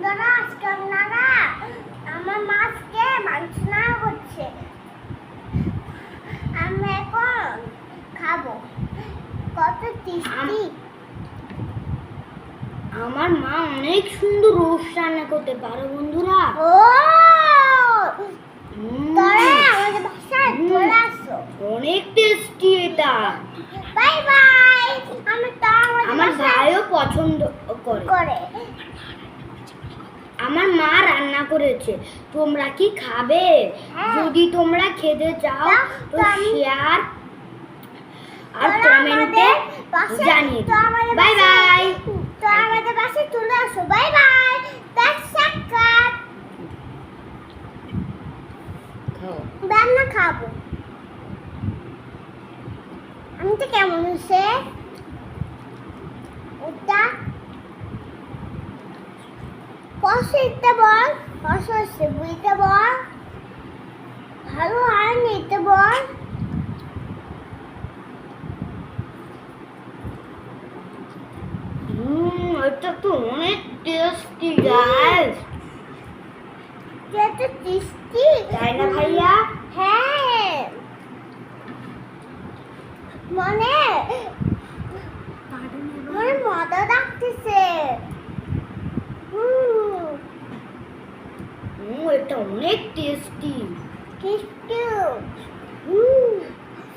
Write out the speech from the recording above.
বন্ধুরা আজকে আপনারা আমার মাছকে মাংস না করছে আমি এখন খাবো কত টেস্টি। আমার মা অনেক সুন্দর রোস্ট রান্না করতে পারে বন্ধুরা। ও তোরা আমাদের বাসায় চলে আসো, অনেক টেস্টি এটা। Bye bye. আমার ভাইও পছন্দ করে। আমার মা রান্না করেছে, তোমরা কি খাবে? যদি তোমরা খেতে চাও তো শেয়ার আর কমেন্টে জানিয়ে দিও। Bye bye. তো আমাদের বাসায় চলে আসো, বাই বাই। সাবস্ক্রাইব রান্না খাবো। আমি তো কেমন হচ্ছে ওটা পশিতে বল, পশে বুইতে বল, ভালো আর নিতে বল। এটা তো অনেক টেস্টি গাইস। এটা টেস্টি তাই না ভাইয়া? হ্যাঁ মনে